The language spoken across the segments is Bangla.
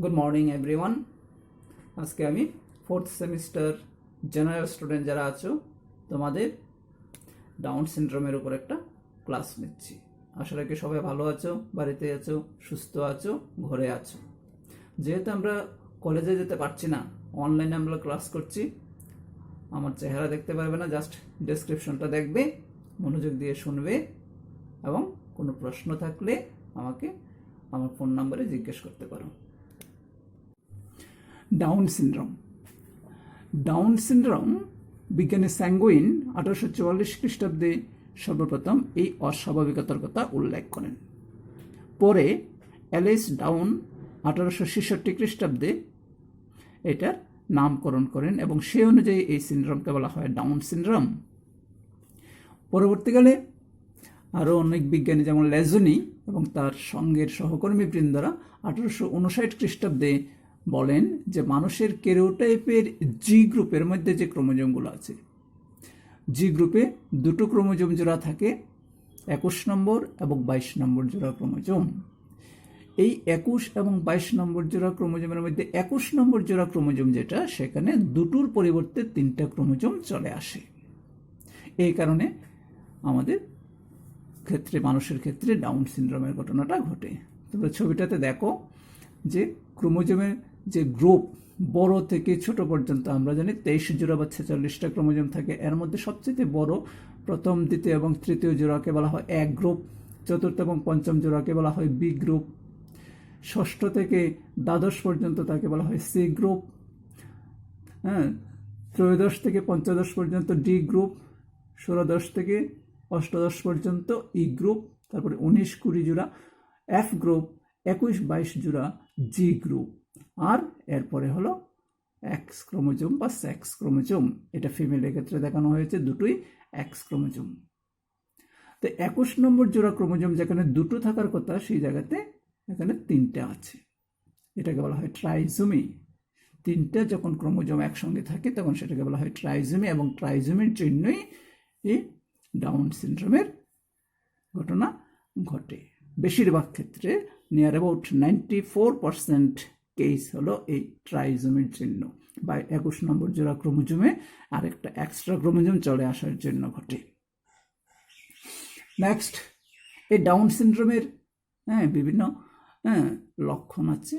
Good morning everyone. আজকে আমি ফোর্থ সেমিস্টার জেনারেল স্টুডেন্ট যারা আছো তোমাদের ডাউন সিনড্রোমের উপর একটা ক্লাস নিচ্ছি। আশা রাখি সবাই ভালো আছো, বাড়িতে আছো, সুস্থ আছো, ঘরে আছো। যেহেতু আমরা কলেজে যেতে পারছি না, অনলাইনে আমরা ক্লাস করছি। আমার চেহারা দেখতে পারবে না, জাস্ট ডেসক্রিপশনটা দেখবে, মনোযোগ দিয়ে শুনবে এবং কোনো প্রশ্ন থাকলে আমাকে আমার ফোন নাম্বারে জিজ্ঞেস করতে পারো। ডাউন সিনড্রোম বিজ্ঞানী স্যাঙ্গুইন 1844 খ্রিস্টাব্দে সর্বপ্রথম এই অস্বাভাবিকতার কথা উল্লেখ করেন। পরে অ্যালিস ডাউন 1866 খ্রিস্টাব্দে এটার নামকরণ করেন এবং সে অনুযায়ী এই সিনড্রোমকে বলা হয় ডাউন সিনড্রোম। পরবর্তীকালে আরও অনেক বিজ্ঞানী যেমন লেজনি এবং তার সঙ্গের সহকর্মীবৃন্দরা 1859 খ্রিস্টাব্দে বলেন যে মানুষের ক্যারিওটাইপের জি গ্রুপের মধ্যে যে ক্রোমোজোমগুলো আছে, জি গ্রুপে দুটো ক্রোমোজোম জোড়া থাকে, 21 নম্বর এবং 22 নম্বর জোড়া ক্রোমোজোম। এই 21 এবং 22 নম্বর জোড়া ক্রোমোজোমের মধ্যে 21 নম্বর জোড়া ক্রোমোজোম যেটা, সেখানে দুটোর পরিবর্তে 3টা ক্রোমোজোম চলে আসে। এই কারণে আমাদের ক্ষেত্রে, মানুষের ক্ষেত্রে ডাউন সিনড্রোমের ঘটনাটা ঘটে। তোমরা ছবিটাতে দেখো যে ক্রোমোজোমের যে গ্রুপ বড় থেকে ছোট পর্যন্ত আমরা জানি 23 জোড়া বা 46টা ক্রোমোজোম থাকে। এর মধ্যে সবচেয়ে বড় প্রথম, দ্বিতীয় এবং তৃতীয় জোড়াকে বলা হয় এক গ্রুপ, চতুর্থ এবং পঞ্চম জোড়াকে বলা হয় বি গ্রুপ, ষষ্ঠ থেকে দ্বাদশ পর্যন্ত তাকে বলা হয় সি গ্রুপ, ত্রয়োদশ থেকে পঞ্চদশ পর্যন্ত ডি গ্রুপ, ষোড়দশ থেকে অষ্টাদশ পর্যন্ত ই গ্রুপ, তারপরে 19-20 জোড়া এফ গ্রুপ, 21-22 জোড়া জি গ্রুপ, আর এরপরে হলো এক্স ক্রোমোজোম বা সেক্স ক্রোমোজোম। এটা ফিমেলের ক্ষেত্রে দেখানো হয়েছে, দুটোই এক্স ক্রোমোজোম। তো 21 নম্বর জোড়া ক্রোমোজোম যেখানে দুটো থাকার কথা, সেই জায়গাতে এখানে 3টে আছে। এটাকে বলা হয় ট্রাইজোমি। 3টা যখন ক্রোমোজোম একসঙ্গে থাকে তখন সেটাকে বলা হয় ট্রাইজোমি, এবং ট্রাইজোমির জন্যই এই ডাউন সিনড্রোমের ঘটনা ঘটে। বেশিরভাগ ক্ষেত্রে নিয়ার অ্যাবাউট 94% কেস হলো এই ট্রাইজোমের জন্য, বা 21 নম্বর জোড়া ক্রোমোজোমে আরেকটা এক্সট্রা ক্রোমোজোম চলে আসার জন্য ঘটে। নেক্সট, এই ডাউন সিনড্রোমের বিভিন্ন লক্ষণ আছে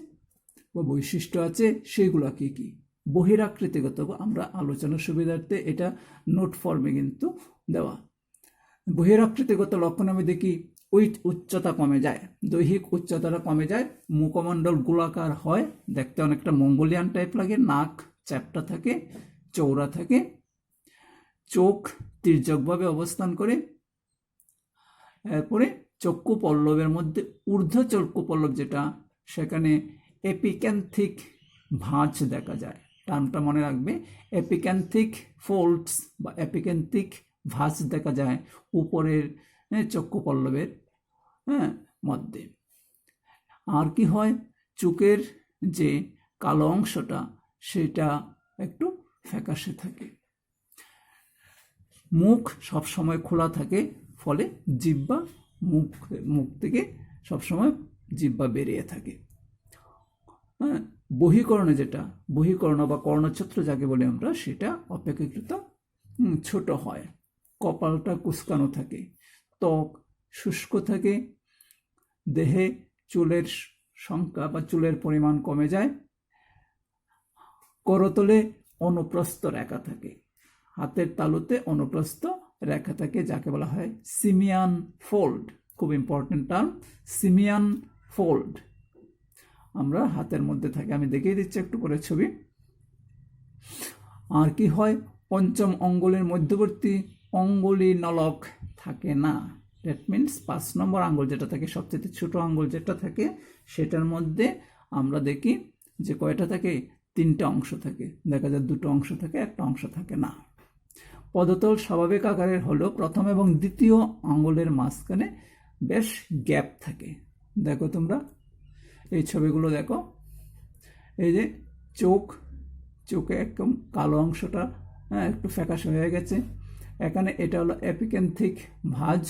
বা বৈশিষ্ট্য আছে। সেগুলো কি কি? বহিরাকৃতিগত, আমরা আলোচনার সুবিধার্থে এটা নোট ফর্মে কিন্তু দেওয়া। বহিরাকৃতিগত লক্ষণ আমি দেখি, উচ্চতা কমে যায়, দৈহিক উচ্চতাটা কমে যায়, মুখমণ্ডল গোলাকার হয়, দেখতে অনেকটা মঙ্গোলিয়ান টাইপ লাগে, নাক চ্যাপ্টা থাকে, চওড়া থাকে, চোখ তির্যকভাবে অবস্থান করে, এরপরে চক্ষু পল্লবের মধ্যে ঊর্ধ্ব চক্ষু পল্লব যেটা, সেখানে এপিক্যান্থিক ভাঁজ দেখা যায়। টার্মটা মনে রাখবে, এপিক্যান্থিক ফোল্ডস বা এপিক্যান্থিক ভাঁজ দেখা যায় উপরের চক্ষু পল্লবের মধ্যে। আর কি হয়, চোখের যে কালো অংশটা সেটা একটু ফ্যাকাশে থাকে, মুখ সবসময় খোলা থাকে, ফলে জিহ্বা মুখ থেকে সবসময় জিহ্বা বেরিয়ে থাকে। বহিকর্ণ যেটা, বহিকর্ণ বা কর্ণচ্ছত্র যাকে বলি আমরা, সেটা অপেক্ষাকৃত ছোট হয়, কপালটা কুঁচকানো থাকে, ত্বক শুষ্ক থাকে, দেহে চুলের সংখ্যা বা চুলের পরিমাণ কমে যায়, করতলে অনুপ্রস্থ রেখা থাকে, হাতের তালুতে অনুপ্রস্থ রেখা থাকে, যাকে বলা হয় সিমিয়ান ফোল্ড। খুব ইম্পর্টেন্ট টার্ম, সিমিয়ান ফোল্ড আমরা হাতের মধ্যে থাকে। আমি দেখিয়ে দিচ্ছি একটু পরে ছবি। আর কি হয়, পঞ্চম অঙ্গুলের মধ্যবর্তী অঙ্গুলি নলক থাকে না। দ্যাট মিনস 5 নম্বর আঙ্গুল যেটা থাকে, সবচেয়ে ছোট আঙ্গুল যেটা থাকে, সেটার মধ্যে আমরা দেখি যে কয়টা থাকে, 3টা অংশ থাকে। দেখা যায় 2টো অংশ থাকে, একটা অংশ থাকে না। পদতল স্বাভাবিক আকারের হলো প্রথম এবং দ্বিতীয় আঙ্গুলের মাঝখানে বেশ গ্যাপ থাকে। দেখো তোমরা এই ছবিগুলো দেখো, এই যে চোখে একদম কালো অংশটা একটু ফ্যাকাশে হয়ে গেছে। এখানে এটা হলো এপিক্যান্থিক ভাঁজ।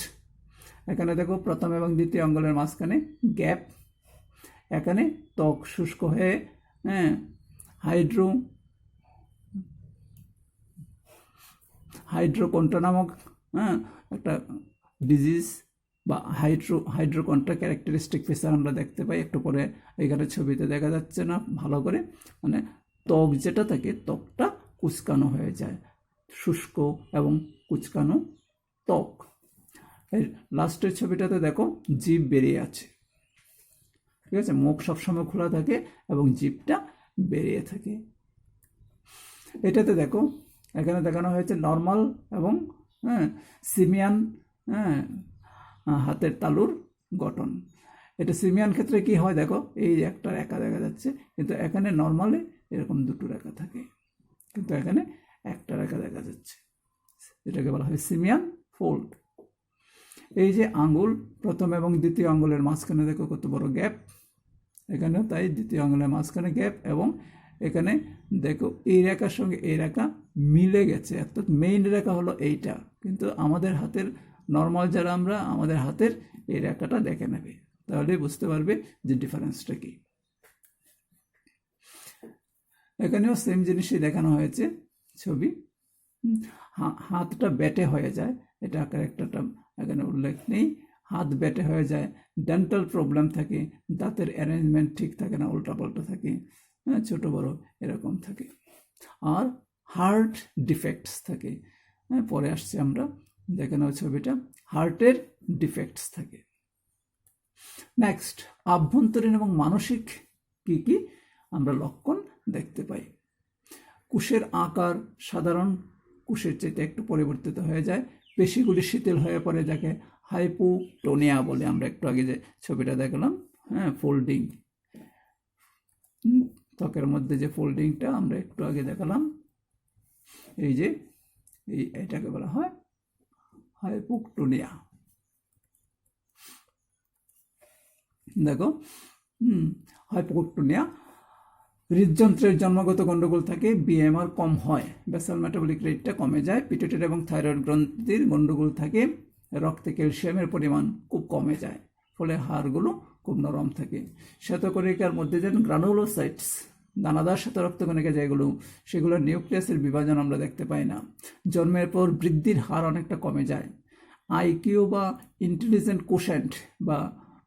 এখানে দেখো প্রথম এবং দ্বিতীয় আঙ্গুলের মাঝখানে গ্যাপ। এখানে ত্বক শুষ্ক হয়ে হাইড্রোকন্টা নামক একটা ডিজিজ বা হাইড্রোকন্টা ক্যারেক্টারিস্টিক ফিচার আমরা দেখতে পাই। একটু পরে এখানে ছবিতে দেখা যাচ্ছে না ভালো করে, মানে ত্বক যেটা থাকে ত্বকটা কুচকানো হয়ে যায়, শুষ্ক এবং কুচকানো ত্বক। এর লাস্টের ছবিটাতে দেখো জিভ বেরিয়ে আছে, ঠিক আছে, মুখ সবসময় খোলা থাকে এবং জিভটা বেরিয়ে থাকে। এটাতে দেখো এখানে দেখানো হয়েছে নর্মাল এবং সিমিয়ান হাতের তালুর গঠন। এটা সিমিয়ান ক্ষেত্রে কি হয় দেখো, এই একটা রেখা দেখা যাচ্ছে, কিন্তু এখানে নর্মালে এরকম দুটো রেখা থাকে, কিন্তু এখানে একটা রেখা দেখা যাচ্ছে, এটাকে বলা হয় সিমিয়ান ফোল্ড। এই যে আঙ্গুল, প্রথম এবং দ্বিতীয় আঙ্গুলের মাঝখানে দেখো কত বড় গ্যাপ, এখানেও তাই, দ্বিতীয় আঙ্গুলের মাঝখানে গ্যাপ, এবং এখানে দেখো এই রেখার সঙ্গে এই রেখা মিলে গেছে, অর্থাৎ মেইন রেখা হলো এইটা, কিন্তু আমাদের হাতের নর্মাল যারা আমরা, আমাদের হাতের এই রেখাটা দেখে নেবে, তাহলে বুঝতে পারবে যে ডিফারেন্সটা কি। এখানেও সেম জিনিসই দেখানো হয়েছে ছবি। হাতটা বেটে হয়ে যায়, এটা ক্যারেক্টারটা এখানে উল্লেখ নেই, হাত বেটে হয়ে যায়, ডেন্টাল প্রবলেম থাকে, দাঁতের অ্যারেঞ্জমেন্ট ঠিক থাকে না, উল্টাপাল্টা থাকে, ছোট বড় এরকম থাকে, আর হার্ট ডিফেক্টস থাকে। পরে আসছে আমরা দেখে নাও ছবিটা, হার্টের ডিফেক্টস থাকে। নেক্সট, আভ্যন্তরীণ এবং মানসিক কি কি আমরা লক্ষণ দেখতে পাই। কোষের আকার সাধারণ কোষের চাইতে একটু পরিবর্তিত হয়ে যায়, পেশিগুলি শিথিল হয়ে পড়ে, যাকে হাইপোটোনিয়া বলে, আমরা একটু আগে যে ছবিটা দেখলাম, ফোল্ডিং, ত্বকের মধ্যে যে ফোল্ডিংটা আমরা একটু আগে দেখালাম, এই যে এটাকে বলা হয় হাইপোটোনিয়া। দেখো হাইপোটোনিয়া, হৃদযন্ত্রের জন্মগত গন্ডগোল থাকে, বিএমআর কম হয়, বেসাল মেটাবলিক রেটটা কমে যায়, পিটুইটারি এবং থাইরয়েড গ্রন্থির গন্ডগোল থাকে, রক্তে ক্যালসিয়ামের পরিমাণ খুব কমে যায়, ফলে হাড়গুলো খুব নরম থাকে। শ্বেতকণিকার মধ্যে যেন গ্রানুলোসাইটস, দানাদার শ্বেতরক্তকণিকা যেগুলো, সেগুলোর নিউক্লিয়াসের বিভাজন আমরা দেখতে পাই না। জন্মের পর বৃদ্ধির হার অনেকটা কমে যায়। আইকিউ বা ইন্টেলিজেন্ট কোশেন্ট বা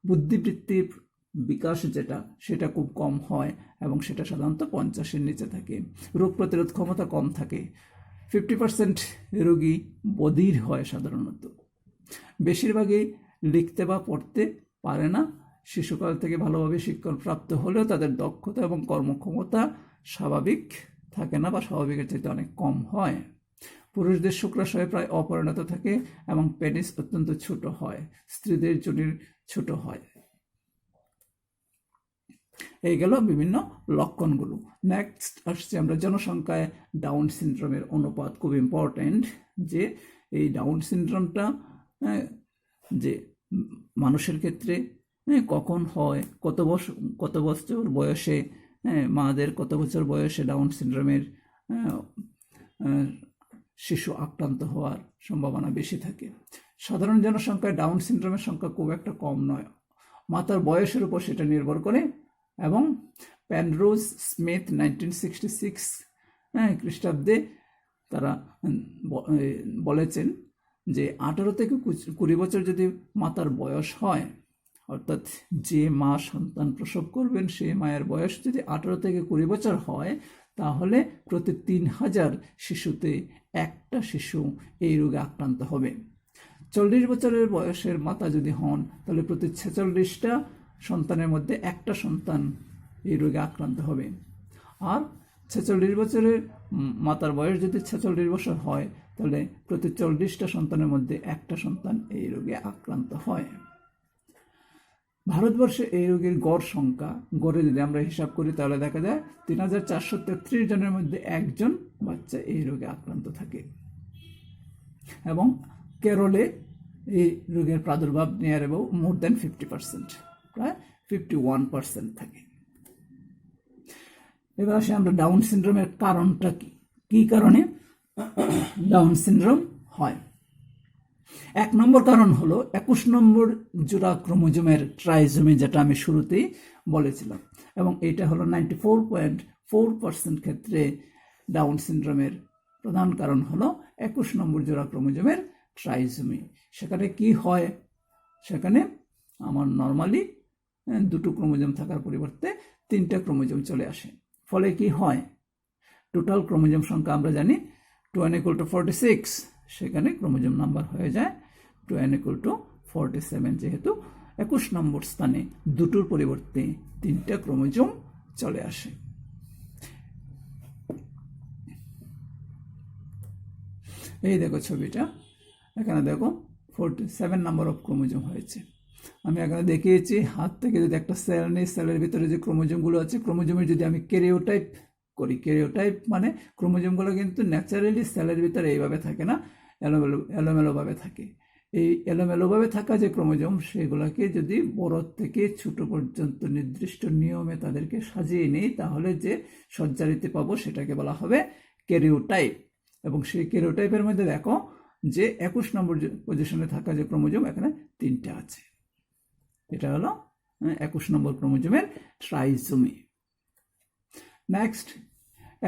বুদ্ধিবৃত্তির বিকাশ যেটা, সেটা খুব কম হয় এবং সেটা সাধারণত 50-এর নিচে থাকে। রোগ প্রতিরোধ ক্ষমতা কম থাকে। 50% রোগী বধির হয় সাধারণত। বেশিরভাগই লিখতে বা পড়তে পারে না। শিশুকাল থেকে ভালোভাবে শিক্ষা প্রাপ্ত হলেও তাদের দক্ষতা এবং কর্মক্ষমতা স্বাভাবিক থাকে না বা স্বাভাবিকের চাইতে অনেক কম হয়। পুরুষদের শুক্রাশয় প্রায় অপরিণত থাকে এবং পেনিস অত্যন্ত ছোট হয়, স্ত্রীদের যোনির ছোট হয়। এই গেল বিভিন্ন লক্ষণগুলো। নেক্সট আসছে আমরা জনসংখ্যায় ডাউন সিনড্রোমের অনুপাত, খুব ইম্পর্টেন্ট, যে এই ডাউন সিনড্রোমটা যে মানুষের ক্ষেত্রে কখন হয়, কত বছর বয়সে, মাদের কত বছর বয়সে ডাউন সিনড্রোমের শিশু আক্রান্ত হওয়ার সম্ভাবনা বেশি থাকে। সাধারণ জনসংখ্যায় ডাউন সিনড্রোমের সংখ্যা খুব একটা কম নয়, মাতার বয়সের উপর সেটা নির্ভর করে। এবং পেনরোজ স্মিথ 1966 খ্রিস্টাব্দে তারা বলেছেন যে 18 থেকে 20 বছর যদি মাতার বয়স হয়, অর্থাৎ যে মা সন্তান প্রসব করবেন সেই মায়ের বয়স যদি 18 থেকে 20 বছর হয়, তাহলে প্রতি 3000 শিশুতে একটা শিশু এই রোগে আক্রান্ত হবে। 40 বছরের বয়সের মাতা যদি হন, তাহলে প্রতি 46টা সন্তানের মধ্যে একটা সন্তান এই রোগে আক্রান্ত হবে। আর 46 বছরের মাতার বয়স যদি 46 বছর হয়, তাহলে প্রতি 40টা সন্তানের মধ্যে একটা সন্তান এই রোগে আক্রান্ত হয়। ভারতবর্ষে এই রোগের গড় সংখ্যা, গড়ে যদি আমরা হিসাব করি তাহলে দেখা যায় 3433 জনের মধ্যে একজন বাচ্চা এই রোগে আক্রান্ত থাকে। এবং কেরলে এই রোগের প্রাদুর্ভাব নিয়ার অ্যাবাউট মোর দ্যান 50%, প্রায় 51% থাকে। এবার আসে আমরা ডাউন সিনড্রোমের কারণটা কি কারণে ডাউন সিনড্রোম হয়। এক নম্বর কারণ হলো 21 নম্বর জোড়া ক্রোমোজোমের ট্রাইজোমি, যেটা আমি শুরুতেই বলেছিলাম, এবং এটা হলো 94.4% ক্ষেত্রে ডাউন সিনড্রোমের প্রধান কারণ হলো 21 নম্বর জোড়া ক্রোমোজোমের ট্রাইজোমি। সেখানে কি হয়, সেখানে আমার নর্মালি দুটো ক্রোমোজোম থাকার পরিবর্তে 3টা ক্রোমোজোম চলে আসে। ফলে কি হয়, টোটাল ক্রোমোজোম সংখ্যা আমরা জানি 2n = 46, সেখানে ক্রোমোজোম নাম্বার হয়ে যায় 2n = 47, যেহেতু 21 নম্বর স্থানে দুটোর পরিবর্তে 3টা ক্রোমোজোম চলে আসে। এই দেখো ছবিটা, এখানে দেখো 47 নাম্বার অফ ক্রোমোজোম হয়েছে। আমি এখানে দেখিয়েছি হাত থেকে যদি একটা সেল নিই, সেলের ভিতরে যে ক্রোমোজোমগুলো আছে, ক্রোমোজোমের যদি আমি ক্যারিওটাইপ করি, ক্যারিওটাইপ মানে ক্রোমোজোমগুলো কিন্তু ন্যাচারালি সেলের ভিতরে এইভাবে থাকে না, এলোমেলোভাবে থাকে। এই এলোমেলোভাবে থাকা যে ক্রোমোজোম, সেগুলোকে যদি বড় থেকে ছোট পর্যন্ত নির্দিষ্ট নিয়মে তাদেরকে সাজিয়ে নিই, তাহলে যে সজ্জারিতে পাবো সেটাকে বলা হবে ক্যারিওটাইপ। এবং সেই ক্যারিওটাইপের মধ্যে দেখো যে 21 নম্বর পজিশনে থাকা যে ক্রোমোজোম, এখানে 3টা আছে। এটা হলো 21 নম্বর ক্রোমোজোমের ট্রাইজোমি। নেক্সট,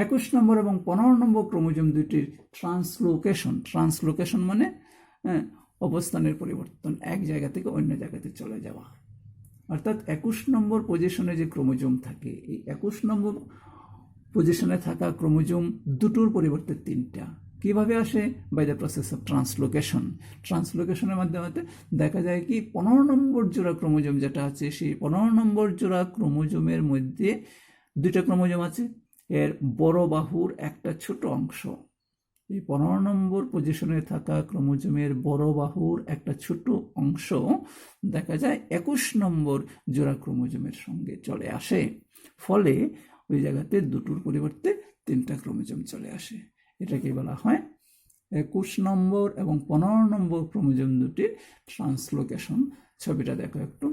21 নম্বর এবং 15 নম্বর ক্রোমোজোম দুটির ট্রান্সলোকেশন মানে অবস্থানের পরিবর্তন, এক জায়গা থেকে অন্য জায়গাতে চলে যাওয়া। অর্থাৎ 21 নম্বর পজিশনে যে ক্রোমোজোম থাকে, এই 21 নম্বর পজিশনে থাকা ক্রোমোজোম দুটোর পরিবর্তে 3টা কিভাবে আসে? By the process of translocation. ট্রান্সলোকেশনের মাধ্যমে দেখা যায় কি 15 নম্বর জোড়া ক্রোমোজোম যেটা আছে, সেই 15 নম্বর জোড়া ক্রোমোজোমের মধ্যে 2টা ক্রোমোজোম আছে, এর বড় বাহুর একটা ছোট অংশ, এই 15 নম্বর পজিশনে থাকা ক্রোমোজোমের বড় বাহুর একটা ছোট অংশ দেখা যায় 21 নম্বর জোড়া ক্রোমোজোমের সঙ্গে চলে আসে। ফলে ওই জায়গাতে দুটোর পরিবর্তে 3টা ক্রোমোজোম চলে আসে। এটাকে বলা হয় 21 নম্বর এবং 15 নম্বর ক্রোমোজোম দুটির ট্রান্সলোকেশন। ছবিটা দেখো একটু,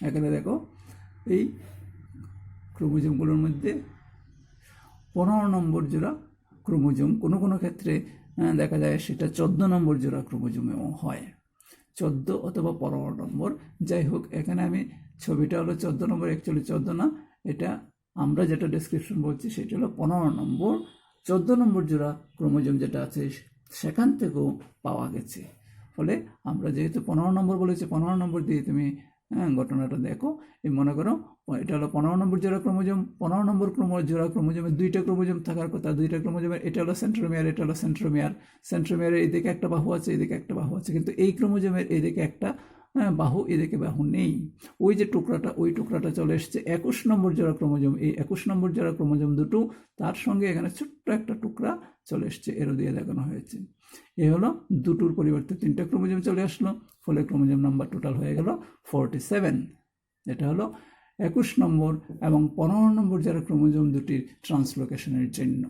এখানে দেখো এই ক্রোমোজোমগুলোর মধ্যে 15 নম্বর জোড়া ক্রোমোজোম, কোনো কোনো ক্ষেত্রে দেখা যায় সেটা 14 নম্বর জোড়া ক্রোমোজোমেও হয়, 14 অথবা 15 নম্বর। যাই হোক, এখানে আমি ছবিটা হলো 14 নম্বর, অ্যাকচুয়ালি 14 না, এটা আমরা যেটা ডেসক্রিপশন বলছি সেটা হলো 15 নম্বর। 14 নম্বর জোড়া ক্রোমোজোম যেটা আছে সেখান থেকেও পাওয়া গেছে। ফলে আমরা যেহেতু 15 নম্বর বলেছি, 15 নম্বর দিয়ে তুমি ঘটনাটা দেখো। এই মনে করো এটা হলো 15 নম্বর জোড়া ক্রোমোজোম, 15 নম্বর জোড়া ক্রোমোজোমে 2টা ক্রোমোজোম থাকার কথা, 2টা ক্রোমোজোমের এটা হলো সেন্ট্রোমিয়ার, এটা হলো সেন্ট্রোমিয়ার। সেন্ট্রোমিয়ারের এদিকে একটা বাহু আছে, এদিকে একটা বাহু আছে, কিন্তু এই ক্রোমোজোমের এদিকে একটা বাহু, এদিকে বাহু নেই। ওই যে টুকরাটা, ওই টুকরাটা চলে এসছে 21 নম্বর জোড়া ক্রোমোজোম। এই 21 নম্বর জোড়া ক্রোমোজোম দুটো, তার সঙ্গে এখানে ছোট্ট একটা টুকরা চলে এসছে, এরো দিয়ে দেখানো হয়েছে। এ হলো দুটোর পরিবর্তে 3টা ক্রোমোজোম চলে আসলো, ফলে ক্রোমোজোম নাম্বার টোটাল হয়ে গেল 47। এটা হলো 21 নম্বর এবং 15 নম্বর যারা ক্রোমোজোম দুটির ট্রান্সলোকেশনের জন্য।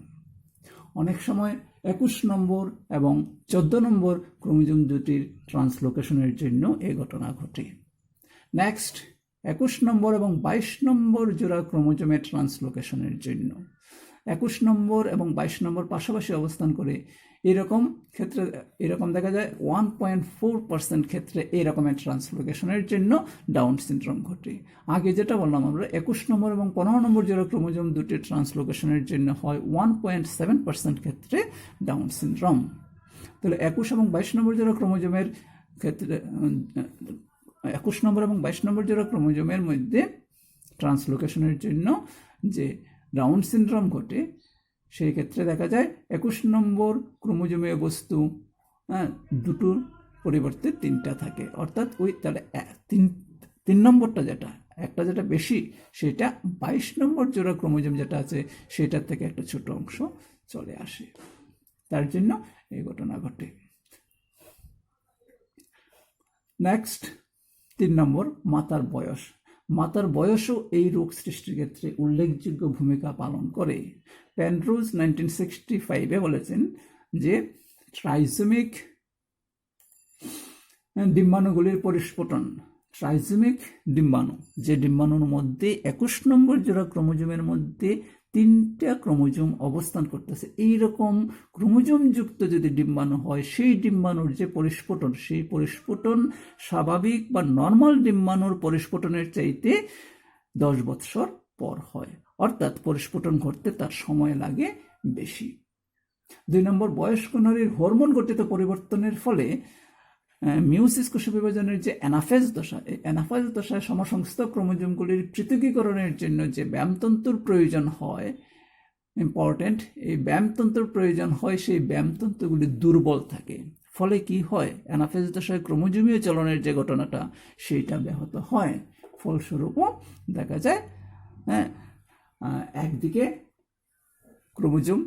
অনেক সময় 21 নম্বর এবং 14 নম্বর ক্রোমোজোম দুটির ট্রান্সলোকেশনের জন্য এই ঘটনা ঘটে। নেক্সট, 21 নম্বর এবং 22 নম্বর জোড়া ক্রোমোজোমের ট্রান্সলোকেশনের জন্য। 21 নম্বর এবং 22 নম্বর পাশাপাশি অবস্থান করে, এরকম ক্ষেত্রে এরকম দেখা যায় 1.4% ক্ষেত্রে এই রকমের ট্রান্সলোকেশনের জন্য ডাউন সিনড্রোম ঘটে। আগে যেটা বললাম আমরা, 21 নম্বর এবং 15 নম্বর জোড়া ক্রোমোজোম দুটির ট্রান্সলোকেশনের জন্য হয় 1.7% ক্ষেত্রে ডাউন সিনড্রোম। তাহলে 21 এবং 22 নম্বর জোড়া ক্রোমোজোমের ক্ষেত্রে 21 নম্বর এবং 22 নম্বর জোড়া ক্রোমোজোমের মধ্যে ট্রান্সলোকেশনের জন্য যে ডাউন সিনড্রোম ঘটে, সেই ক্ষেত্রে দেখা যায় 21 নম্বর ক্রোমোজোমীয় বস্তু দুটোর পরিবর্তে 3টা থাকে। অর্থাৎ ওই তাহলে 3 নম্বরটা যেটা বেশি, সেটা 22 নম্বর জোড়া ক্রোমোজোম যেটা আছে সেটার থেকে একটা ছোট অংশ চলে আসে, তার জন্য এই ঘটনা ঘটে। নেক্সট, 3 নম্বর, মাতার বয়স। মাতার বয়সও এই রোগ সৃষ্টির ক্ষেত্রে উল্লেখযোগ্য ভূমিকা পালন করে। পেনরোজ 1965 বলেছেন যে ট্রাইজোমিক ডিম্বাণুগুলির পরিস্ফুটন ট্রাইজোমিক ডিম্বাণু, যে ডিম্বাণুর মধ্যে 21 নম্বর জোড়া ক্রোমোজোমের মধ্যে 3টা ক্রোমোজোম অবস্থান করতেছে, এইরকম ক্রোমোজোম যুক্ত যদি ডিম্বাণু হয়, সেই ডিম্বাণুর যে পরিস্ফুটন, সেই পরিস্ফুটন স্বাভাবিক বা নর্মাল ডিম্বাণুর পরিস্ফুটনের চাইতে 10 বৎসর পর হয়, অর্থাৎ পরিস্ফুটন ঘটতে তার সময় লাগে বেশি। 2 নম্বর, বয়স্ক নারীর হরমোন গঠিত পরিবর্তনের ফলে মিওসিস কোষ বিভাজনের যে অ্যানাফেজ দশা, এই অ্যানাফেজ দশায় সমসংস্থ ক্রোমোজোমগুলির পৃথকীকরণের জন্য যে ব্যায়ামতন্তুর প্রয়োজন হয়, ইম্পর্টেন্ট, এই ব্যায়ামতন্তুর প্রয়োজন হয়, সেই ব্যায়ামতন্তুগুলি দুর্বল থাকে, ফলে কি হয়, অ্যানাফেজ দশায় ক্রোমোজোমীয় চলনের যে ঘটনাটা সেইটা ব্যাহত হয়। ফলস্বরূপও দেখা যায় একদিকে ক্রোমোজোম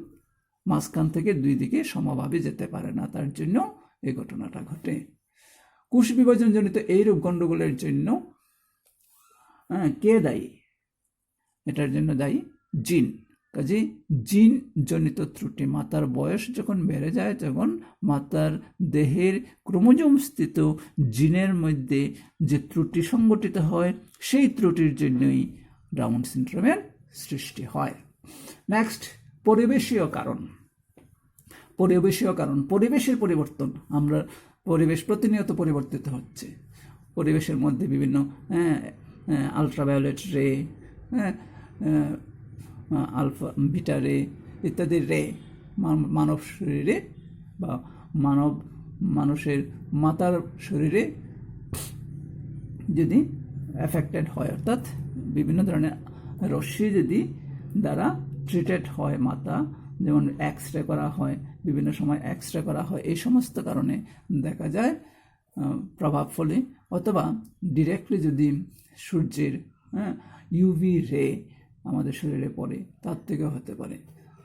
মাঝখান থেকে 2 দিকে সমাভাবে যেতে পারে না, তার জন্য এই ঘটনাটা ঘটে। কোষ বিভাজনজনিত এইরূপ গণ্ডগোলের জন্য কে দায়ী? এটার জন্য দায়ী জিন। কাজে জিন জনিত ত্রুটি, মাতার বয়স যখন বেড়ে যায় তখন মাতার দেহের ক্রোমোজোম স্থিত জিনের মধ্যে যে ত্রুটি সংগঠিত হয়, সেই ত্রুটির জন্যই ডাউন সিনড্রোমের সৃষ্টি হয়। নেক্সট, পরিবেশীয় কারণ। পরিবেশের পরিবর্তন, আমরা পরিবেশ প্রতিনিয়ত পরিবর্তিত হচ্ছে, পরিবেশের মধ্যে বিভিন্ন আলট্রাভায়োলেট রে, আলফা বিটা রে ইত্যাদি রে মানব শরীরে বা মানুষের মাতার শরীরে যদি এফেক্টেড হয়, অর্থাৎ বিভিন্ন ধরনের রশ্মি যদি দ্বারা ট্রিটেড হয় মাতা, যেমন এক্সরে করা হয়, বিভিন্ন সময় এক্সরে করা হয়, এই সমস্ত কারণে দেখা যায় প্রভাব ফলে, অথবা ডিরেক্টলি যদি সূর্যের ইউভি রে আমাদের শরীরে পড়ে, তার থেকেও হতে পারে।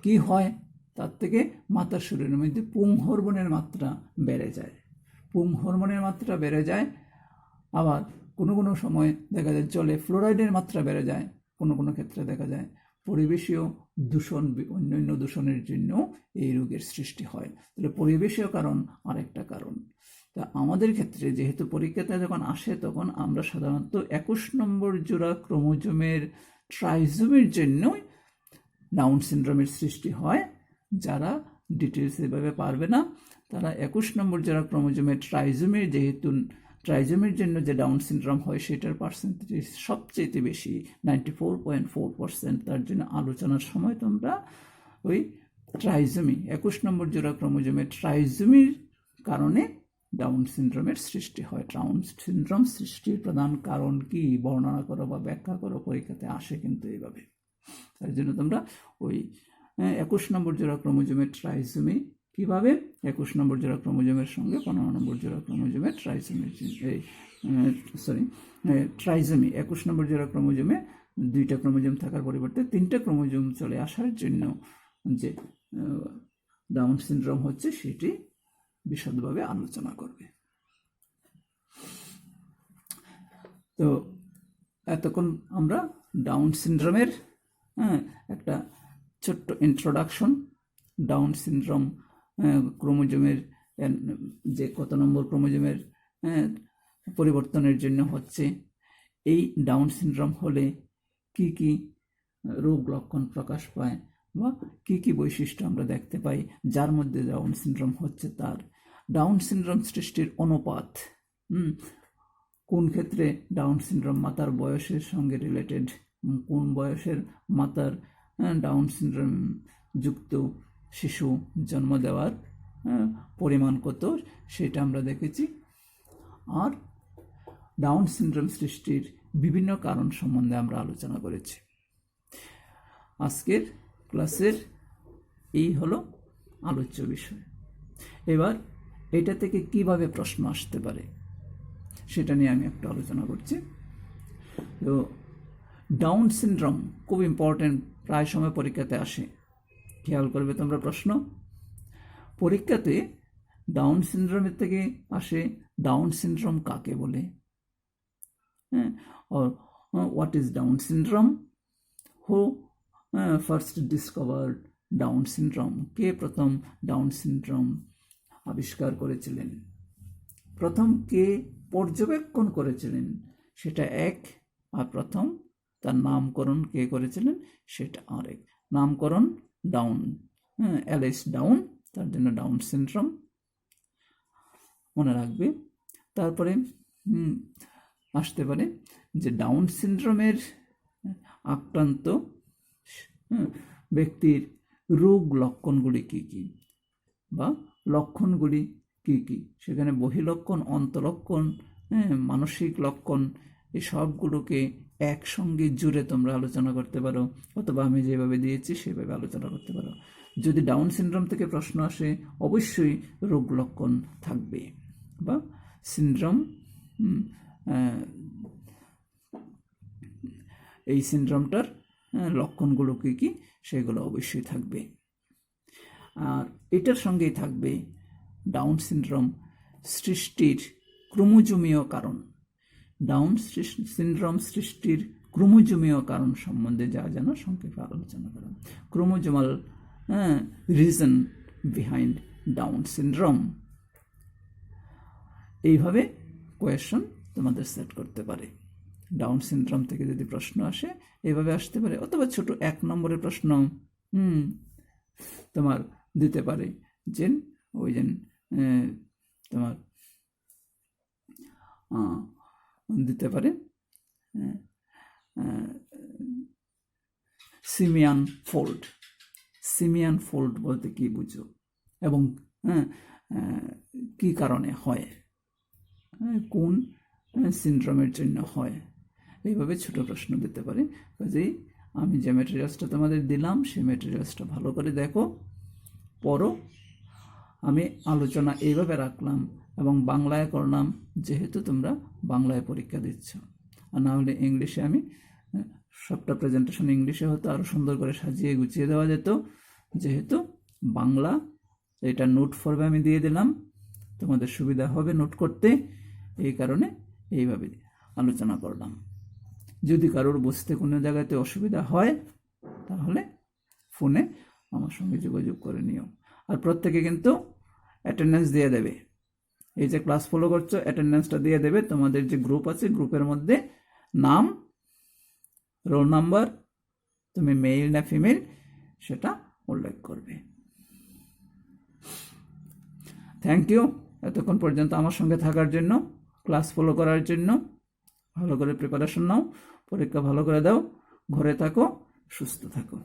কি হয়, তার থেকে মাতার শরীরের মধ্যে পুং হরমোনের মাত্রা বেড়ে যায়, আবার কোনো কোনো সময় দেখা যায় জলে ফ্লোরাইডের মাত্রা বেড়ে যায়, কোনো কোনো ক্ষেত্রে দেখা যায় পরিবেশীয় দূষণ, অন্যান্য দূষণের জন্য এই রোগের সৃষ্টি হয়। তাহলে পরিবেশীয় কারণ আরেকটা কারণ। তা আমাদের ক্ষেত্রে যেহেতু পরীক্ষাতে যখন আসে, তখন আমরা সাধারণত 21 নম্বর জোড়া ক্রোমোজোমের ট্রাইজোমের জন্যই ডাউন সিনড্রোমের সৃষ্টি হয়। যারা ডিটেলস এভাবে পারবে না, তারা 21 নম্বর জোড়া ক্রোমোজোমের ট্রাইজোমের, যেহেতু ট্রাইজোমের জন্য যে ডাউন সিনড্রোম হয় সেটার পার্সেন্টেজ সবচেয়ে বেশি, 94.4%। তার জন্য আলোচনার সময় তোমরা ওই ট্রাইজোমি, 21 নম্বর জোড়া ক্রোমোজোমের ট্রাইজোমির কারণে ডাউন সিনড্রোমের সৃষ্টি হয়। ডাউন সিনড্রোম সৃষ্টির প্রধান কারণ কি বর্ণনা করো বা ব্যাখ্যা করো, পরীক্ষাতে আসে কিন্তু এইভাবে। তার জন্য তোমরা ওই 21 নম্বর জোড়া ক্রোমোজোমের ট্রাইজোমি কিভাবে 21 নম্বর জোড়া ক্রোমোজোমের সঙ্গে 15 নম্বর জোড়া ক্রোমোজোমের ট্রাইজোমি, 21 নম্বর জোড়া ক্রোমোজোমে 2টা ক্রোমোজোম থাকার পরিবর্তে 3টা ক্রোমোজোম চলে আসার জন্য যে ডাউন সিনড্রোম হচ্ছে, সেটি বিশদভাবে আলোচনা করবে। তো এতক্ষণ আমরা ডাউন সিনড্রোমের একটা ছোট্ট ইন্ট্রোডাকশন, ডাউন সিনড্রোম ক্রোমোজোমের যে কত নম্বর ক্রোমোজোমের পরিবর্তনের জন্য হচ্ছে, এই ডাউন সিনড্রোম হলে কি কি রোগ লক্ষণ প্রকাশ পায় বা কি কি বৈশিষ্ট্য আমরা দেখতে পাই যার মধ্যে ডাউন সিনড্রোম হচ্ছে, তার ডাউন সিনড্রোম সৃষ্টির অনুপাত, কোন ক্ষেত্রে ডাউন সিনড্রোম মাতার বয়সের সঙ্গে রিলেটেড, কোন বয়সের মাতার ডাউন সিনড্রোম যুক্ত শিশু জন্ম দেওয়ার পরিমাণ কত, সেটা আমরা দেখেছি। আর ডাউন সিনড্রোম সৃষ্টির বিভিন্ন কারণ সম্বন্ধে আমরা আলোচনা করেছি। আজকের ক্লাসের এই হলো আলোচ্য বিষয়। এবার এটা থেকে কিভাবে প্রশ্ন আসতে পারে সেটা নিয়ে আমি একটু আলোচনা করছি। তো ডাউন সিনড্রোম খুব ইম্পর্টেন্ট, প্রায় সময় পরীক্ষাতে আসে, খেয়াল করবে তোমরা প্রশ্ন। পরীক্ষাতে ডাউন সিনড্রোমের থেকে আসে ডাউন সিনড্রোম কাকে বলে, what is Down syndrome, who first discovered Down syndrome, কে প্রথম ডাউন সিনড্রোম আবিষ্কার করেছিলেন, প্রথম কে পর্যবেক্ষণ করেছিলেন সেটা এক, আর প্রথম তার নামকরণ কে করেছিলেন সেটা আরেক। নামকরণ ডাউন, অ্যালিস ডাউন, তার জন্য ডাউন সিনড্রোম মনে রাখবে। তারপরে আসতে পারে যে ডাউন সিনড্রোমের আক্রান্ত ব্যক্তির রোগ লক্ষণগুলি কী কী বা লক্ষণগুলি কী কী, সেখানে বহিলক্ষণ, অন্তলক্ষণ, মানসিক লক্ষণ, এই সবগুলোকে একসঙ্গে জুড়ে তোমরা আলোচনা করতে পারো, অথবা আমি যেভাবে দিয়েছি সেভাবে আলোচনা করতে পারো। যদি ডাউন সিনড্রোম থেকে প্রশ্ন আসে অবশ্যই রোগ লক্ষণ থাকবে, বা সিনড্রোম, এই সিনড্রোমটার লক্ষণগুলো কী কী সেগুলো অবশ্যই থাকবে। আর এটার সঙ্গেই থাকবে ডাউন সিনড্রোম সৃষ্টির ক্রোমোজোমীয় কারণ। ডাউন সিনড্রোম সৃষ্টির ক্রোমোজোমীয় কারণ সম্বন্ধে যা জানো সংক্ষেপে আলোচনা করা। Chromosomal reason behind down syndrome. এইভাবে কোয়েশ্চন তোমাদের সেট করতে পারে। ডাউন সিনড্রোম থেকে যদি প্রশ্ন আসে এইভাবে আসতে পারে, অথবা ছোট 1 নম্বরের প্রশ্ন তোমার দিতে পারে, যে ওই যে তোমার দিতে পারে সিমিয়ান ফোল্ড। সিমিয়ান ফোল্ড বলতে কি বুঝো, এবং কি কারণে হয়, কোন সিনড্রোমের জন্য হয়, এইভাবে ছোট প্রশ্ন দিতে পারে। কাজেই আমি যে ম্যাটেরিয়ালসটা তোমাদের দিলাম সেই ম্যাটেরিয়ালসটা ভালো করে দেখো, পড়ো। আমি আলোচনা এইভাবে রাখলাম এবং বাংলায় করলাম, যেহেতু তোমরা বাংলায় পরীক্ষা দিচ্ছ, আর না হলে ইংলিশে আমি সবটা প্রেজেন্টেশন ইংলিশে হতো, আরও সুন্দর করে সাজিয়ে গুছিয়ে দেওয়া যেত। যেহেতু বাংলা, এটা নোট ফর্মে আমি দিয়ে দিলাম, তোমাদের সুবিধা হবে নোট করতে, এই কারণে এইভাবে আলোচনা করলাম। যদি কারোর বুঝতে কোনো জায়গাতে অসুবিধা হয় তাহলে ফোনে আমার সঙ্গে যোগাযোগ করে নিও। আর প্রত্যেকে কিন্তু অ্যাটেন্ডেন্স দিয়ে দেবে, এই যে ক্লাস ফলো করছো অ্যাটেন্ডেন্সটা দিয়ে দেবে। তোমাদের যে গ্রুপ আছে গ্রুপের মধ্যে নাম, রোল নাম্বার, তুমি মেল না ফিমেল সেটা উল্লেখ করবে। থ্যাংক ইউ এতক্ষণ পর্যন্ত আমার সঙ্গে থাকার জন্য, ক্লাস ফলো করার জন্য। ভালো করে প্রিপারেশন নাও, পরীক্ষা ভালো করে দাও, ঘরে থাকো, সুস্থ থাকো।